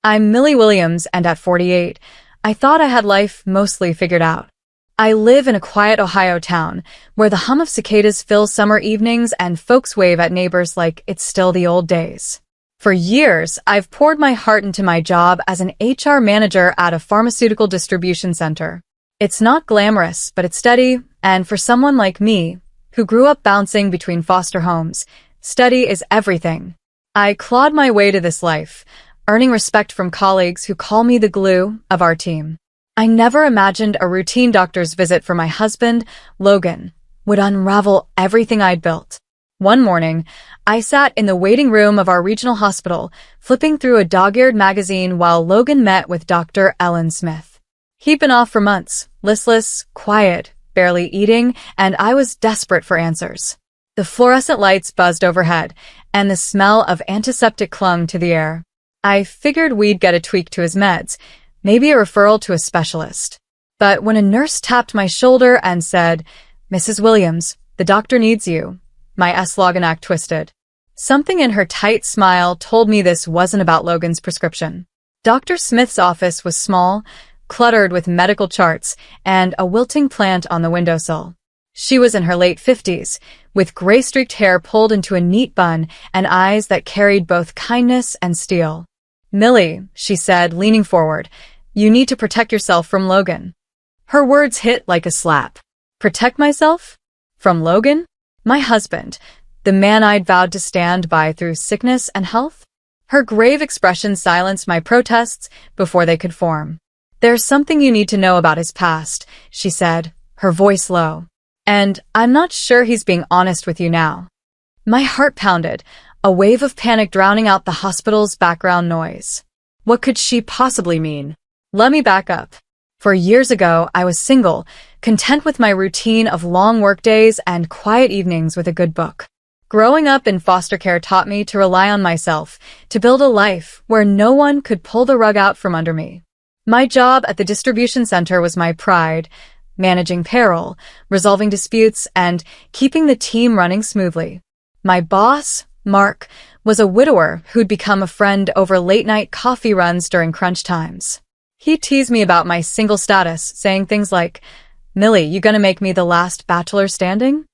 I'm Millie Williams, and at 48, I thought I had life mostly figured out. I live in a quiet Ohio town where the hum of cicadas fills summer evenings and folks wave at neighbors like it's still the old days. For years, I've poured my heart into my job as an HR manager at a pharmaceutical distribution center. It's not glamorous, but it's steady, and for someone like me, who grew up bouncing between foster homes, steady is everything. I clawed my way to this life, earning respect from colleagues who call me the glue of our team. I never imagined a routine doctor's visit for my husband, Logan, would unravel everything I'd built. One morning, I sat in the waiting room of our regional hospital, flipping through a dog-eared magazine while Logan met with Dr. Ellen Smith. He'd been off for months, listless, quiet, barely eating, and I was desperate for answers. The fluorescent lights buzzed overhead, and the smell of antiseptic clung to the air. I figured we'd get a tweak to his meds, maybe a referral to a specialist. But when a nurse tapped my shoulder and said, "Mrs. Williams, the doctor needs you," my S-Logan twisted. Something in her tight smile told me this wasn't about Logan's prescription. Dr. Smith's office was small, cluttered with medical charts and a wilting plant on the windowsill. She was in her late 50s, with gray-streaked hair pulled into a neat bun and eyes that carried both kindness and steel. "Millie," she said, leaning forward, "you need to protect yourself from Logan." Her words hit like a slap. Protect myself? From Logan? My husband, the man I'd vowed to stand by through sickness and health? Her grave expression silenced my protests before they could form. "There's something you need to know about his past," she said, her voice low. "And I'm not sure he's being honest with you now." My heart pounded, a wave of panic drowning out the hospital's background noise. What could she possibly mean? Let me back up. For years ago, I was single, content with my routine of long workdays and quiet evenings with a good book. Growing up in foster care taught me to rely on myself, to build a life where no one could pull the rug out from under me. My job at the distribution center was my pride, managing payroll, resolving disputes, and keeping the team running smoothly. My boss, Mark, was a widower who'd become a friend over late-night coffee runs during crunch times. He teased me about my single status, saying things like, "Millie, you gonna make me the last bachelor standing?"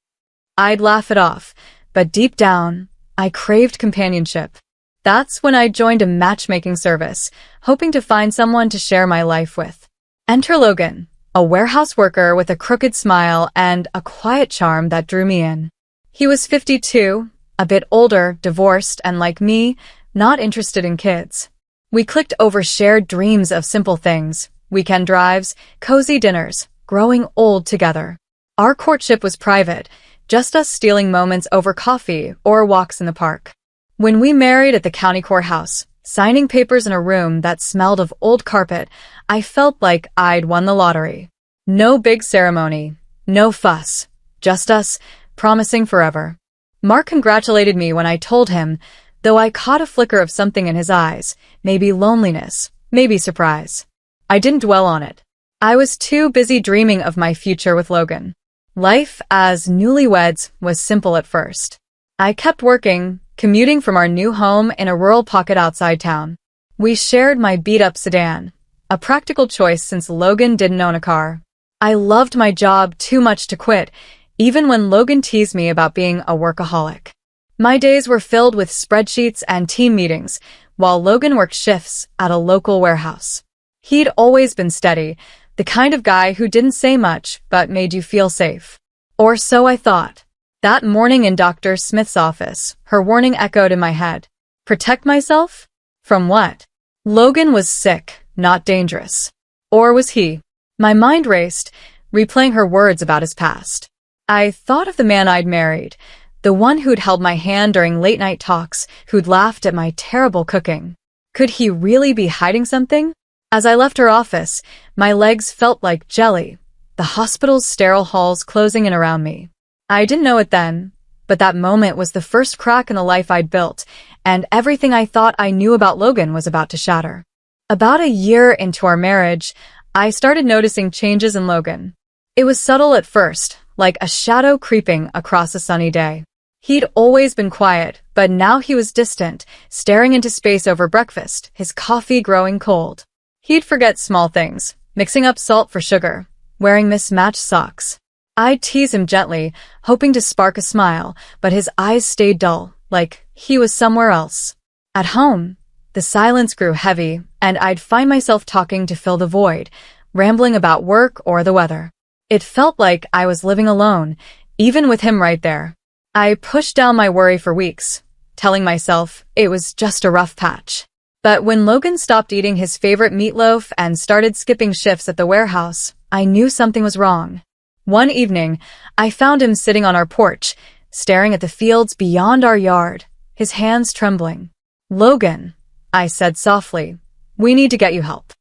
I'd laugh it off, but deep down, I craved companionship. That's when I joined a matchmaking service, hoping to find someone to share my life with. Enter Logan, a warehouse worker with a crooked smile and a quiet charm that drew me in. He was 52, a bit older, divorced, and like me, not interested in kids. We clicked over shared dreams of simple things, weekend drives, cozy dinners, growing old together. Our courtship was private, just us stealing moments over coffee or walks in the park. When we married at the county courthouse, signing papers in a room that smelled of old carpet, I felt like I'd won the lottery. No big ceremony, no fuss, just us, promising forever. Mark congratulated me when I told him, though I caught a flicker of something in his eyes, maybe loneliness, maybe surprise. I didn't dwell on it. I was too busy dreaming of my future with Logan. Life as newlyweds was simple at first. I kept working, commuting from our new home in a rural pocket outside town. We shared my beat-up sedan, a practical choice since Logan didn't own a car. I loved my job too much to quit, even when Logan teased me about being a workaholic. My days were filled with spreadsheets and team meetings, while Logan worked shifts at a local warehouse. He'd always been steady, the kind of guy who didn't say much but made you feel safe. Or so I thought. That morning in Dr. Smith's office, her warning echoed in my head. Protect myself? From what? Logan was sick, not dangerous. Or was he? My mind raced, replaying her words about his past. I thought of the man I'd married, the one who'd held my hand during late-night talks, who'd laughed at my terrible cooking. Could he really be hiding something? As I left her office, my legs felt like jelly, the hospital's sterile halls closing in around me. I didn't know it then, but that moment was the first crack in the life I'd built, and everything I thought I knew about Logan was about to shatter. About a year into our marriage, I started noticing changes in Logan. It was subtle at first, like a shadow creeping across a sunny day. He'd always been quiet, but now he was distant, staring into space over breakfast, his coffee growing cold. He'd forget small things, mixing up salt for sugar, wearing mismatched socks. I'd tease him gently, hoping to spark a smile, but his eyes stayed dull, like he was somewhere else. At home, the silence grew heavy, and I'd find myself talking to fill the void, rambling about work or the weather. It felt like I was living alone, even with him right there. I pushed down my worry for weeks, telling myself it was just a rough patch. But when Logan stopped eating his favorite meatloaf and started skipping shifts at the warehouse, I knew something was wrong. One evening, I found him sitting on our porch, staring at the fields beyond our yard, his hands trembling. "Logan," I said softly, "we need to get you help."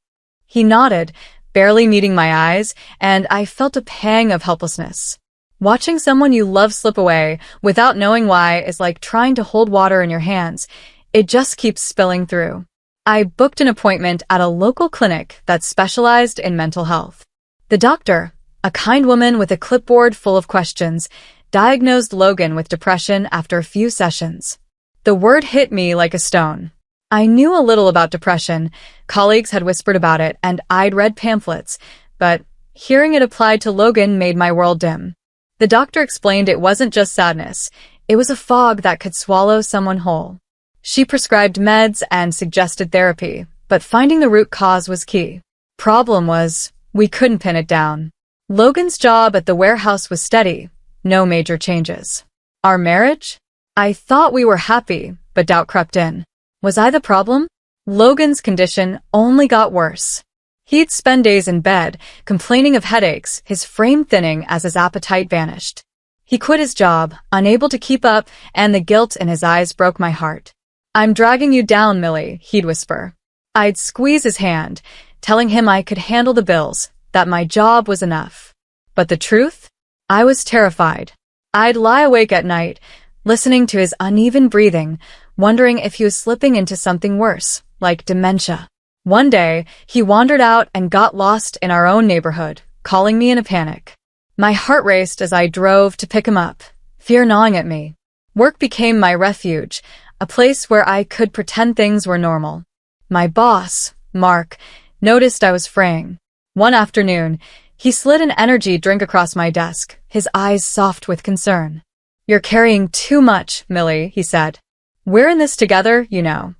He nodded, barely meeting my eyes, and I felt a pang of helplessness. Watching someone you love slip away without knowing why is like trying to hold water in your hands. It just keeps spilling through. I booked an appointment at a local clinic that specialized in mental health. The doctor, a kind woman with a clipboard full of questions, diagnosed Logan with depression after a few sessions. The word hit me like a stone. I knew a little about depression, colleagues had whispered about it, and I'd read pamphlets, but hearing it applied to Logan made my world dim. The doctor explained it wasn't just sadness, it was a fog that could swallow someone whole. She prescribed meds and suggested therapy, but finding the root cause was key. Problem was, we couldn't pin it down. Logan's job at the warehouse was steady, no major changes. Our marriage? I thought we were happy, but doubt crept in. Was I the problem? Logan's condition only got worse. He'd spend days in bed, complaining of headaches, his frame thinning as his appetite vanished. He quit his job, unable to keep up, and the guilt in his eyes broke my heart. "I'm dragging you down, Millie," he'd whisper. I'd squeeze his hand, telling him I could handle the bills, that my job was enough. But the truth? I was terrified. I'd lie awake at night, listening to his uneven breathing, wondering if he was slipping into something worse, like dementia. One day, he wandered out and got lost in our own neighborhood, calling me in a panic. My heart raced as I drove to pick him up, fear gnawing at me. Work became my refuge, a place where I could pretend things were normal. My boss, Mark, noticed I was fraying. One afternoon, he slid an energy drink across my desk, his eyes soft with concern. "You're carrying too much, Millie," he said. "We're in this together, you know."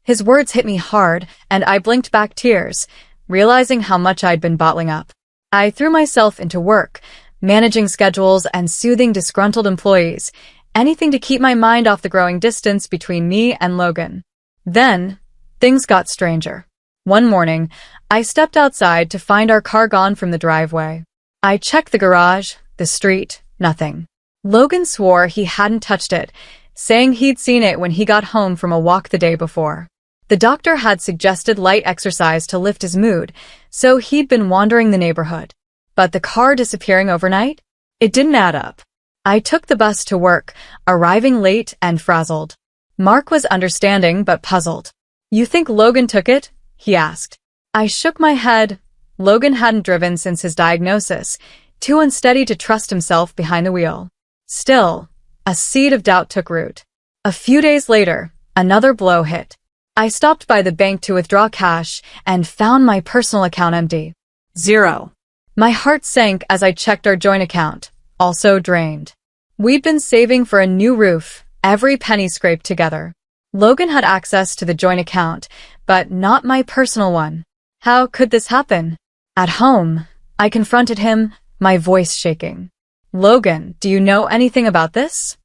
His words hit me hard, and I blinked back tears, realizing how much I'd been bottling up. I threw myself into work, managing schedules and soothing disgruntled employees, anything to keep my mind off the growing distance between me and Logan. Then, things got stranger. One morning, I stepped outside to find our car gone from the driveway. I checked the garage, the street, nothing. Logan swore he hadn't touched it, saying he'd seen it when he got home from a walk the day before. The doctor had suggested light exercise to lift his mood, so he'd been wandering the neighborhood. But the car disappearing overnight? It didn't add up. I took the bus to work, arriving late and frazzled. Mark was understanding but puzzled. "You think Logan took it?" he asked. I shook my head. Logan hadn't driven since his diagnosis, too unsteady to trust himself behind the wheel. Still, a seed of doubt took root. A few days later, another blow hit. I stopped by the bank to withdraw cash and found my personal account empty. Zero. My heart sank as I checked our joint account, also drained. We'd been saving for a new roof, every penny scraped together. Logan had access to the joint account, but not my personal one. How could this happen? At home, I confronted him, my voice shaking. "Logan, do you know anything about this?"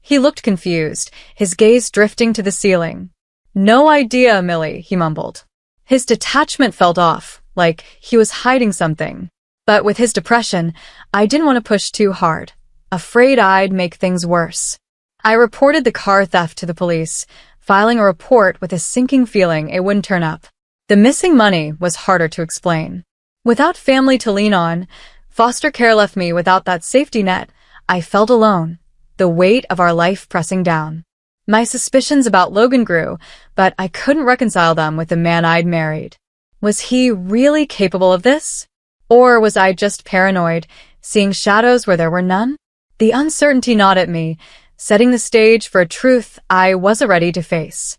He looked confused, his gaze drifting to the ceiling. "No idea, Millie," he mumbled. His detachment felt off, like he was hiding something. But with his depression, I didn't want to push too hard, afraid I'd make things worse. I reported the car theft to the police, filing a report with a sinking feeling it wouldn't turn up. The missing money was harder to explain. Without family to lean on, foster care left me without that safety net. I felt alone, the weight of our life pressing down. My suspicions about Logan grew, but I couldn't reconcile them with the man I'd married. Was he really capable of this? Or was I just paranoid, seeing shadows where there were none? The uncertainty gnawed at me, setting the stage for a truth I wasn't ready to face.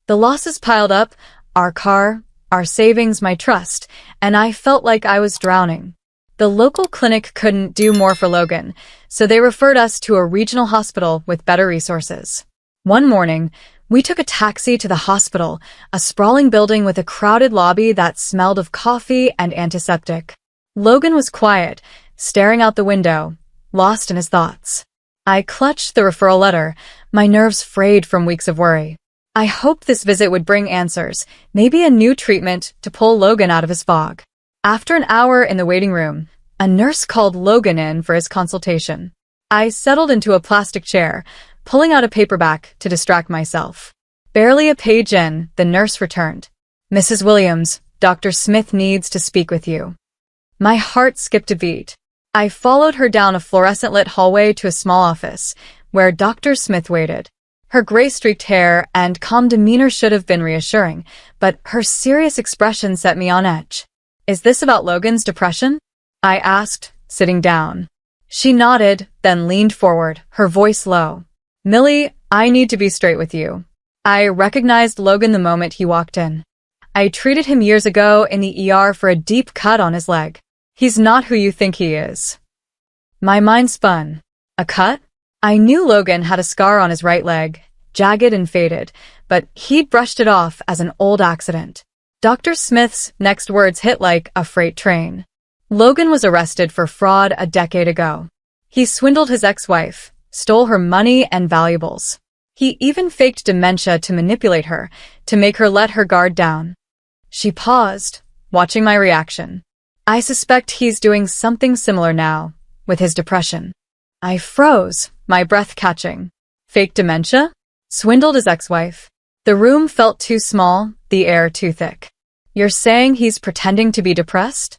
The losses piled up, our car, our savings, my trust, and I felt like I was drowning. The local clinic couldn't do more for Logan, so they referred us to a regional hospital with better resources. One morning, we took a taxi to the hospital, a sprawling building with a crowded lobby that smelled of coffee and antiseptic. Logan was quiet, staring out the window, lost in his thoughts. I clutched the referral letter, my nerves frayed from weeks of worry. I hoped this visit would bring answers, maybe a new treatment to pull Logan out of his fog. After an hour in the waiting room, a nurse called Logan in for his consultation. I settled into a plastic chair, pulling out a paperback to distract myself. Barely a page in, the nurse returned. "Mrs. Williams, Dr. Smith needs to speak with you." My heart skipped a beat. I followed her down a fluorescent-lit hallway to a small office, where Dr. Smith waited. Her gray-streaked hair and calm demeanor should have been reassuring, but her serious expression set me on edge. "Is this about Logan's depression?" I asked, sitting down. She nodded, then leaned forward, her voice low. "Millie, I need to be straight with you. I recognized Logan the moment he walked in. I treated him years ago in the ER for a deep cut on his leg. He's not who you think he is." My mind spun. A cut? I knew Logan had a scar on his right leg, jagged and faded, but he'd brushed it off as an old accident. Dr. Smith's next words hit like a freight train. Logan was arrested for fraud a decade ago. He swindled his ex-wife, stole her money and valuables. He even faked dementia to manipulate her, to make her let her guard down. She paused, watching my reaction. I suspect he's doing something similar now, with his depression. I froze, my breath catching. Fake dementia? Swindled his ex-wife? The room felt too small, the air too thick. "You're saying he's pretending to be depressed?"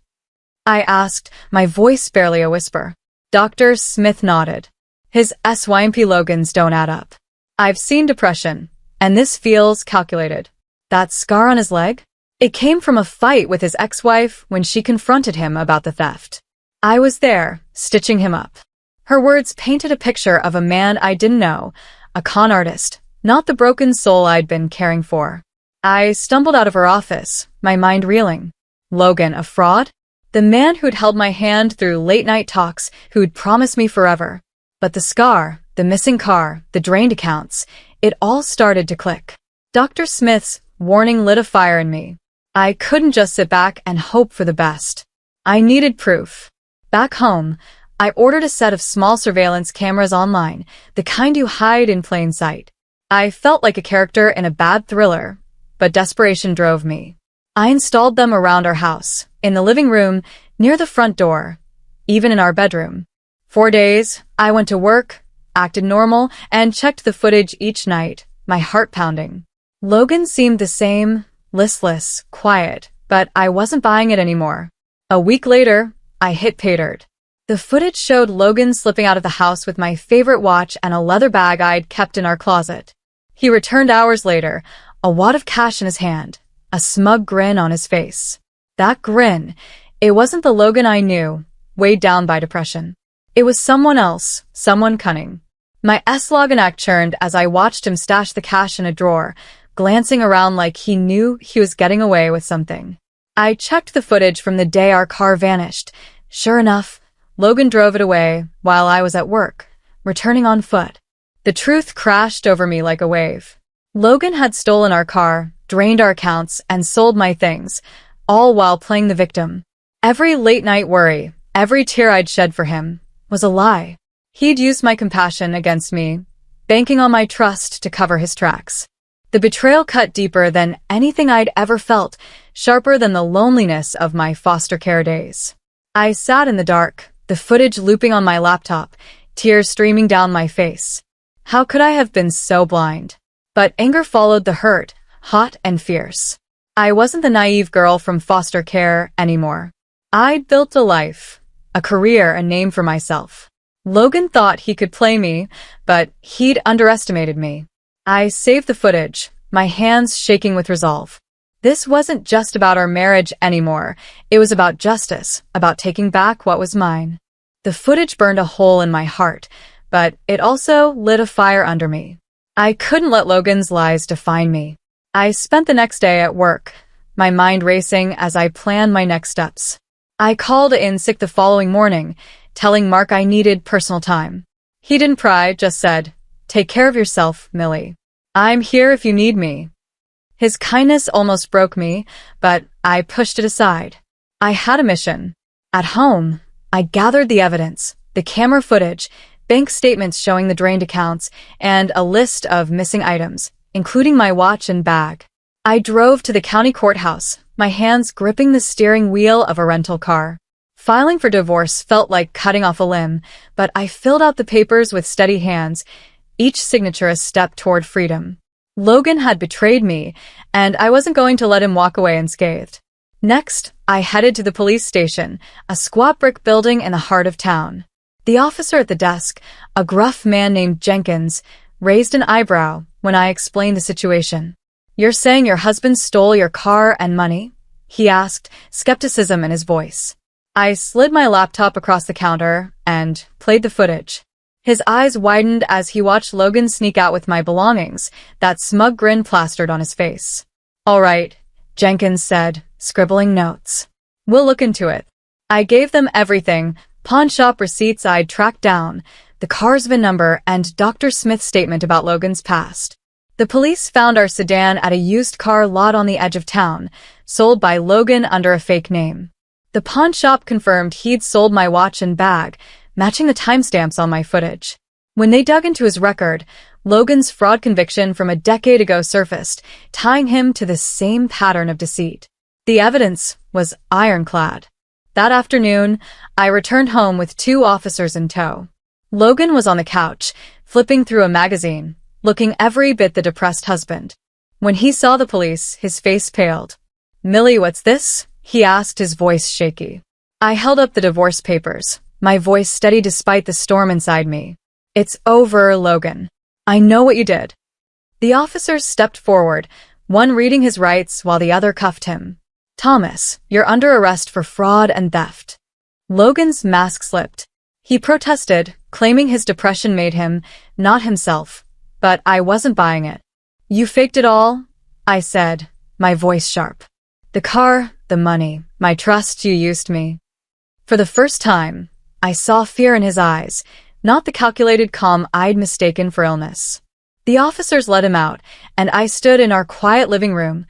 I asked, my voice barely a whisper. Dr. Smith nodded. "His SYMP Logans don't add up. I've seen depression, and this feels calculated. That scar on his leg? It came from a fight with his ex-wife when she confronted him about the theft. I was there, stitching him up." Her words painted a picture of a man I didn't know, a con artist, not the broken soul I'd been caring for. I stumbled out of her office, my mind reeling. Logan, a fraud? The man who'd held my hand through late-night talks, who'd promised me forever. But the scar, the missing car, the drained accounts, it all started to click. Dr. Smith's warning lit a fire in me. I couldn't just sit back and hope for the best. I needed proof. Back home, I ordered a set of small surveillance cameras online, the kind you hide in plain sight. I felt like a character in a bad thriller, but desperation drove me. I installed them around our house, in the living room, near the front door, even in our bedroom. 4 days, I went to work, acted normal, and checked the footage each night, my heart pounding. Logan seemed the same, listless, quiet, but I wasn't buying it anymore. A week later, I hit pay dirt. The footage showed Logan slipping out of the house with my favorite watch and a leather bag I'd kept in our closet. He returned hours later, a wad of cash in his hand, a smug grin on his face. That grin, it wasn't the Logan I knew, weighed down by depression. It was someone else, someone cunning. My S-Login act churned as I watched him stash the cash in a drawer, glancing around like he knew he was getting away with something. I checked the footage from the day our car vanished. Sure enough, Logan drove it away while I was at work, returning on foot. The truth crashed over me like a wave. Logan had stolen our car, drained our accounts, and sold my things, all while playing the victim. Every late-night worry, every tear I'd shed for him, was a lie. He'd used my compassion against me, banking on my trust to cover his tracks. The betrayal cut deeper than anything I'd ever felt, sharper than the loneliness of my foster care days. I sat in the dark, the footage looping on my laptop, tears streaming down my face. How could I have been so blind? But anger followed the hurt, hot and fierce. I wasn't the naive girl from foster care anymore. I'd built a life, a career, a name for myself. Logan thought he could play me, but he'd underestimated me. I saved the footage, my hands shaking with resolve. This wasn't just about our marriage anymore. It was about justice, about taking back what was mine. The footage burned a hole in my heart, but it also lit a fire under me. I couldn't let Logan's lies define me. I spent the next day at work, my mind racing as I planned my next steps. I called in sick the following morning, telling Mark I needed personal time. He didn't pry, just said, "Take care of yourself, Millie. I'm here if you need me." His kindness almost broke me, but I pushed it aside. I had a mission. At home, I gathered the evidence, the camera footage, bank statements showing the drained accounts, and a list of missing items, including my watch and bag. I drove to the county courthouse, my hands gripping the steering wheel of a rental car. Filing for divorce felt like cutting off a limb, but I filled out the papers with steady hands, each signature a step toward freedom. Logan had betrayed me, and I wasn't going to let him walk away unscathed. Next, I headed to the police station, a squat brick building in the heart of town. The officer at the desk, a gruff man named Jenkins, raised an eyebrow when I explained the situation. "You're saying your husband stole your car and money?" he asked, skepticism in his voice. I slid my laptop across the counter and played the footage. His eyes widened as he watched Logan sneak out with my belongings, that smug grin plastered on his face. "All right," Jenkins said, scribbling notes. "We'll look into it." I gave them everything, pawn shop receipts I'd tracked down, the car's VIN number, and Dr. Smith's statement about Logan's past. The police found our sedan at a used car lot on the edge of town, sold by Logan under a fake name. The pawn shop confirmed he'd sold my watch and bag, matching the timestamps on my footage. When they dug into his record, Logan's fraud conviction from a decade ago surfaced, tying him to the same pattern of deceit. The evidence was ironclad. That afternoon, I returned home with 2 officers in tow. Logan was on the couch, flipping through a magazine, looking every bit the depressed husband. When he saw the police, his face paled. "Millie, what's this?" he asked, his voice shaky. I held up the divorce papers, my voice steady despite the storm inside me. "It's over, Logan. I know what you did." The officers stepped forward, one reading his rights while the other cuffed him. "Thomas, you're under arrest for fraud and theft." Logan's mask slipped. He protested, claiming his depression made him not himself, but I wasn't buying it. "You faked it all?" I said, my voice sharp. "The car, the money, my trust, you used me." For the first time, I saw fear in his eyes, not the calculated calm I'd mistaken for illness. The officers let him out, and I stood in our quiet living room,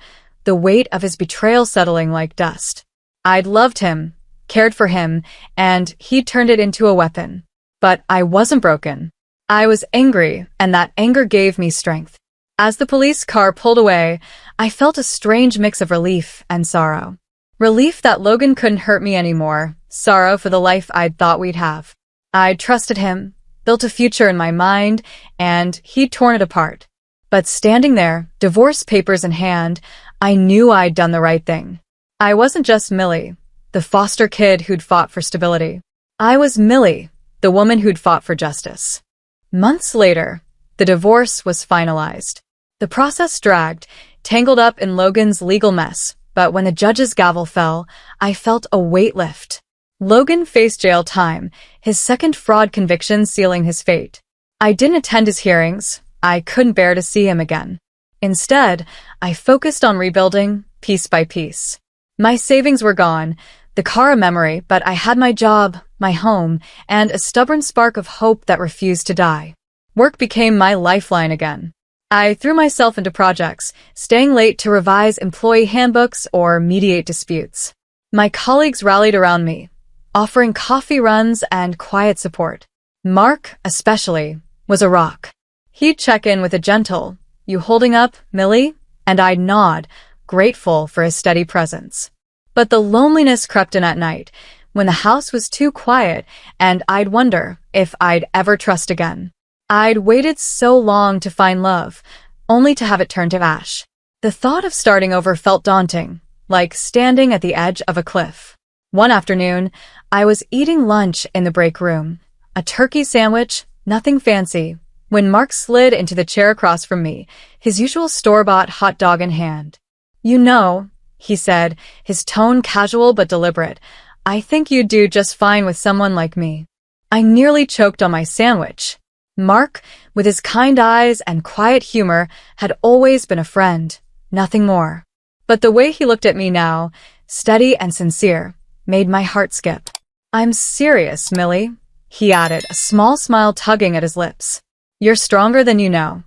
the weight of his betrayal settling like dust. I'd loved him, cared for him, and he'd turned it into a weapon. But I wasn't broken. I was angry, and that anger gave me strength. As the police car pulled away, I felt a strange mix of relief and sorrow. Relief that Logan couldn't hurt me anymore, sorrow for the life I'd thought we'd have. I'd trusted him, built a future in my mind, and he'd torn it apart. But standing there, divorce papers in hand, I knew I'd done the right thing. I wasn't just Millie, the foster kid who'd fought for stability. I was Millie, the woman who'd fought for justice. Months later, the divorce was finalized. The process dragged, tangled up in Logan's legal mess, but when the judge's gavel fell, I felt a weight lift. Logan faced jail time, his second fraud conviction sealing his fate. I didn't attend his hearings. I couldn't bear to see him again. Instead, I focused on rebuilding, piece by piece. My savings were gone, the car a memory, but I had my job, my home, and a stubborn spark of hope that refused to die. Work became my lifeline again. I threw myself into projects, staying late to revise employee handbooks or mediate disputes. My colleagues rallied around me, offering coffee runs and quiet support. Mark, especially, was a rock. He'd check in with a gentle, "You holding up, Millie?" and I'd nod, grateful for his steady presence. But the loneliness crept in at night, when the house was too quiet, and I'd wonder if I'd ever trust again. I'd waited so long to find love, only to have it turn to ash. The thought of starting over felt daunting, like standing at the edge of a cliff. One afternoon, I was eating lunch in the break room. A turkey sandwich, nothing fancy, when Mark slid into the chair across from me, his usual store-bought hot dog in hand. "You know," he said, his tone casual but deliberate, "I think you'd do just fine with someone like me." I nearly choked on my sandwich. Mark, with his kind eyes and quiet humor, had always been a friend, nothing more. But the way he looked at me now, steady and sincere, made my heart skip. "I'm serious, Millie," he added, a small smile tugging at his lips. "You're stronger than you know."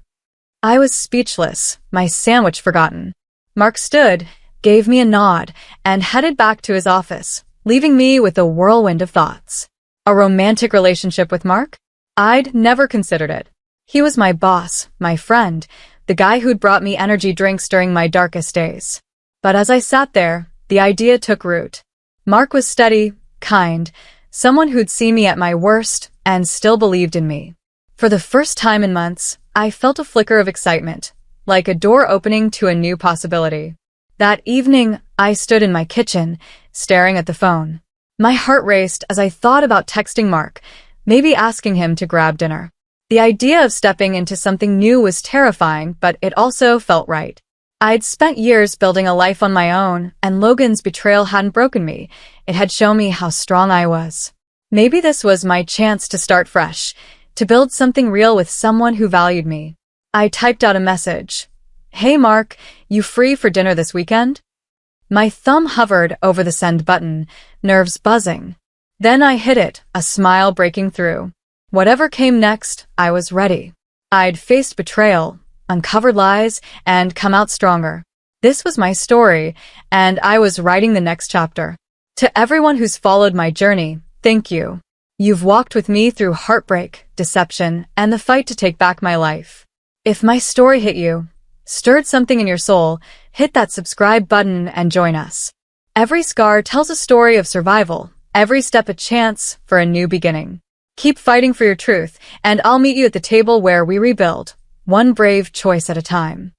I was speechless, my sandwich forgotten. Mark stood, gave me a nod, and headed back to his office, leaving me with a whirlwind of thoughts. A romantic relationship with Mark? I'd never considered it. He was my boss, my friend, the guy who'd brought me energy drinks during my darkest days. But as I sat there, the idea took root. Mark was steady, kind, someone who'd seen me at my worst and still believed in me. For the first time in months, I felt a flicker of excitement, like a door opening to a new possibility. That evening, I stood in my kitchen, staring at the phone. My heart raced as I thought about texting Mark, maybe asking him to grab dinner. The idea of stepping into something new was terrifying, but it also felt right. I'd spent years building a life on my own, and Logan's betrayal hadn't broken me. It had shown me how strong I was. Maybe this was my chance to start fresh, to build something real with someone who valued me. I typed out a message. "Hey Mark, you free for dinner this weekend?" My thumb hovered over the send button, nerves buzzing. Then I hit it, a smile breaking through. Whatever came next, I was ready. I'd faced betrayal, uncovered lies, and come out stronger. This was my story, and I was writing the next chapter. To everyone who's followed my journey, thank you. You've walked with me through heartbreak, deception, and the fight to take back my life. If my story hit you, stirred something in your soul, hit that subscribe button and join us. Every scar tells a story of survival, every step a chance for a new beginning. Keep fighting for your truth, and I'll meet you at the table where we rebuild, one brave choice at a time.